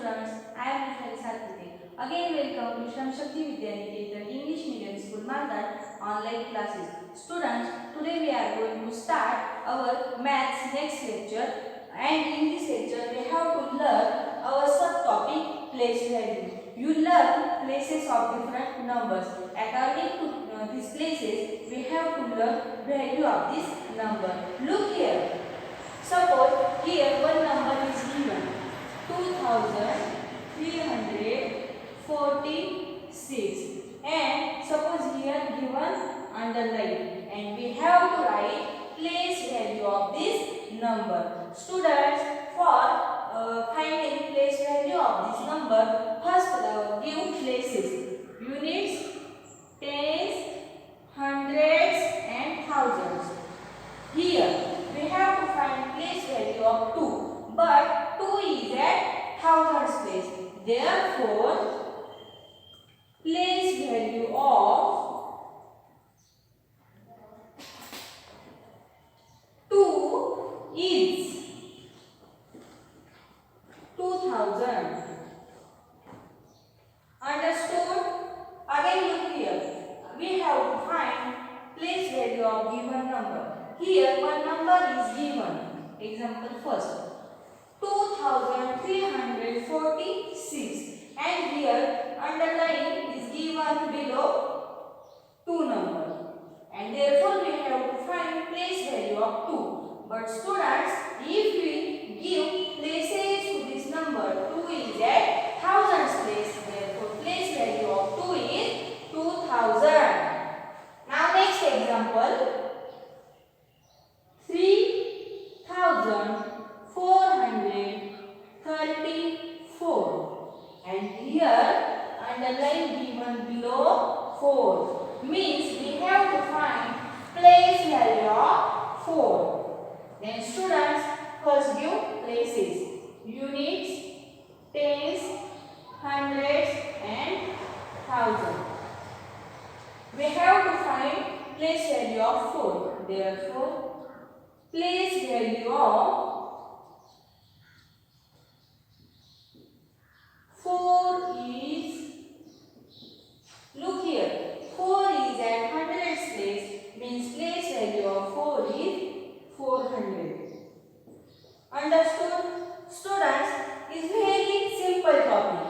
students, I am Mishali Sathpathy. Again welcome to Shram Shakti Vidyaniketan English Medium School Malghat online classes. Students, today we are going to start our maths next lecture, and in this lecture we have to learn our subtopic place value. You learn places of different numbers. According to these places, we have to learn value of this number. Look here. Suppose here one number is given 2346, and suppose here given underline, and we have to write place value of this number. Students, for finding place value of this number, first give places, units, tens, hundreds and thousands. Here we have to find place value of 2, but 2 is at thousands place. Therefore, place value of 2 is 2000. Understood? Again look here. We have to find place value of given number. Here one number is given. Example first, 2346, and here underline is given below 2 number, and therefore we have to find place value of 2. But students, if we give places to this number, 2 is at thousands place, therefore place value of 2 is 2000. Now next example, 3434, and here underline given below 4, means we have to find place value of 4. Then students, first give places, units, tens, hundreds and thousand. We have to find place value of 4. Therefore, place value of 4 is, look here, 4 is at hundreds place, means place value of 4 is 400. Understood? Students, is very simple topic.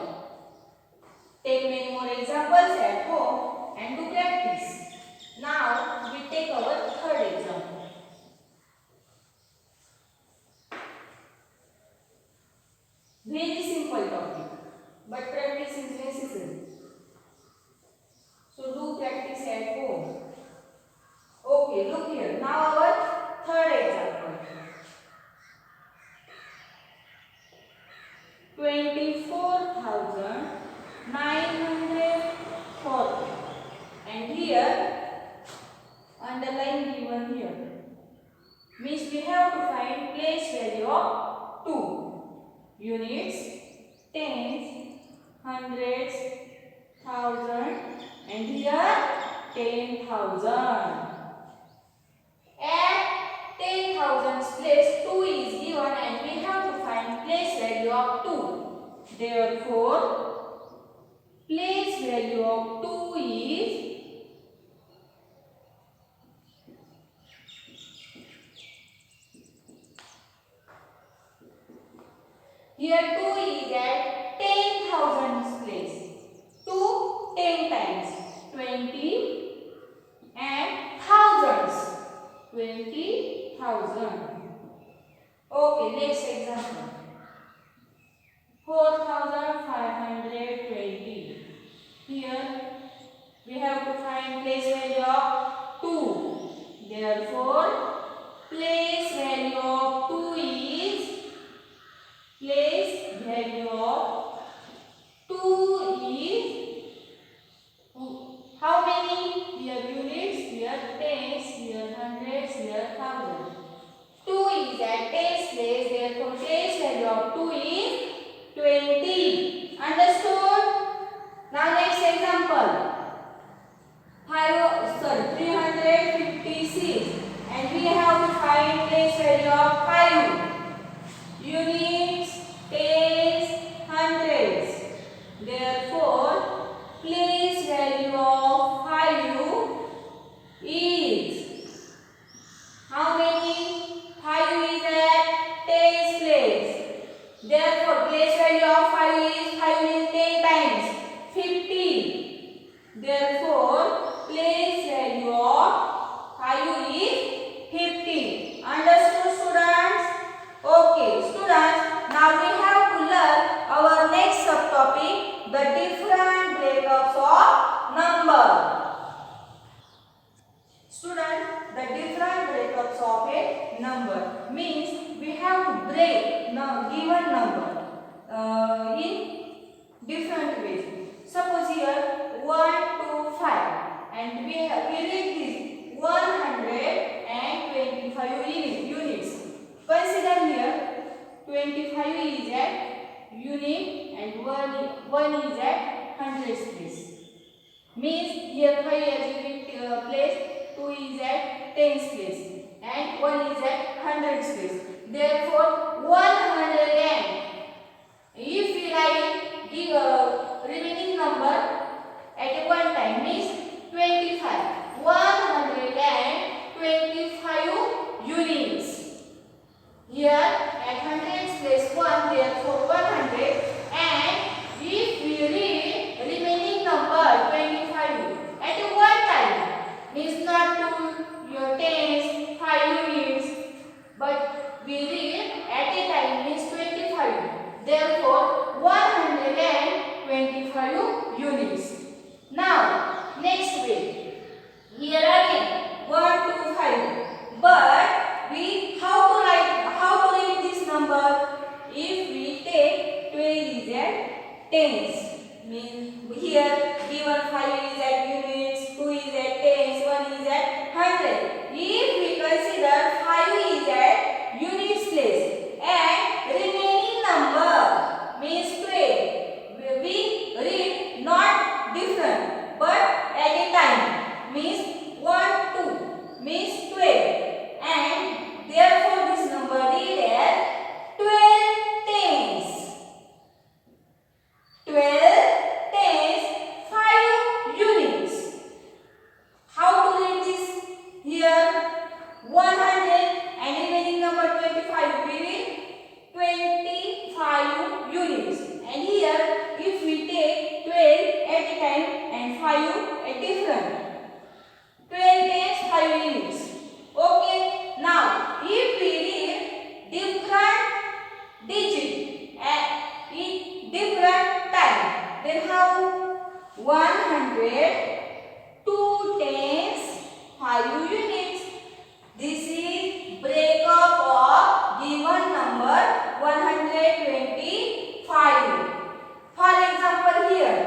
Take many more examples at home and do practice. Now we take our third example. Very simple topic, but practice is necessary. So do practice at home. Okay, look here. Now our third example. 24,940, and here underline given here, means we have to find place value of 2. Units, tens, hundreds, thousand, and here 10,000. At 10,000's place 2 is given, and we have to find place value of 2. Therefore, place value of 2 is here 2 is at 10,000's place. 2 10 times 20 and thousands 20,000. Okay, next example. 4,520. Here we have to find place value of 2. Therefore, place value of 2 is, place value of 2 is, how many? Here units, here tens, here hundreds, here thousands. 2 is at tens place, therefore place value of 2 is 20. Understood? Now next example. 356, and we have to find place value of 5. Units, tens, hundreds. Therefore, place value of 5 is 5 is 10 times 50. Therefore, place value of 5 is 50. Understood, students? Okay, students. Now we have to learn our next subtopic, the different breakups of number. Students, the different breakups of a number means we have to break given number in different ways. Suppose here 1 to 5 and we read this 125 units. Consider here 25 is at unit and 1 is at hundreds place. Means here 5 as unit place, 2 is at tens place and 1 is at hundreds place. Therefore 100 if we write the remaining number at one time means 25. 125 units. Here at hundreds place 1, therefore 100. And if we read remaining number 25 at one time means not 2 your tens 5 units, but we read at a time means 25. Therefore 125 units. Now next way, here again 1 to 5, but we how to read this number? If we take 12 is at tens, means here given 5 is at units, 2 is at tens, 1 is at hundred. If we consider 5 is at units place and remaining number means 12, we read not different but at a time means 1 2 means 12, and therefore this number read as 12 tens. 12 tens 5 units. How to read this? Here 100 and remaining number 25 we read 25 units. And here if we take 12 at a time and 5 at different, 12 tens 5 units. Okay, now if we read different digit in different time, then how? 100 2 tens 5 units. This is breakup of given number 125. For example here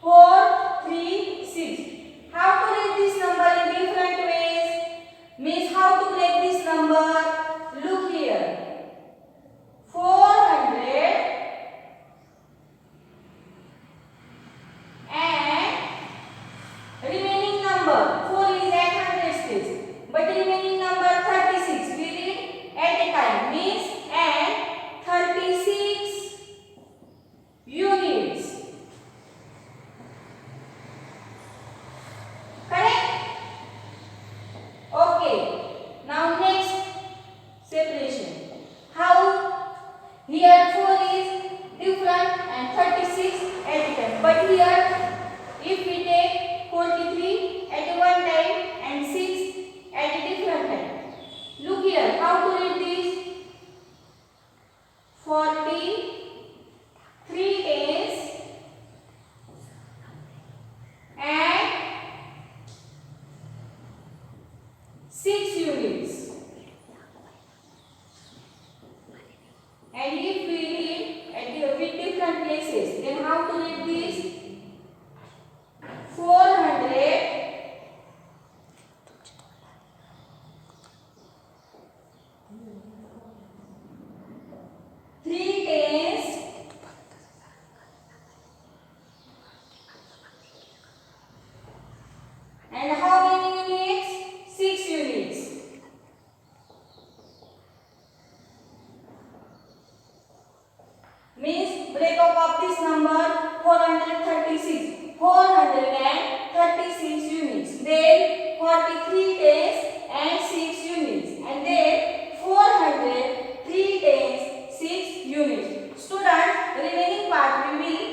4 3 6. How to read this number in different ways? Means how to break this number? Look here. 400 and remaining number 4 is at hundreds place, but remaining number 36 we read at a time means and 36 units. Correct? Okay. Now next separation. How? Here 4 is different and 36 at a time. But here if we take 43 at one time and 6 at a different time. Look here. How to read this? 43 tens and 6 units. And if we read with different places, then how to read this? 400 3 tens and how many units? 6 units. Means breakup of this number 436. 436 units. Then 43 tens and 6 units. And then 403 tens 6 units. Students, remaining part we will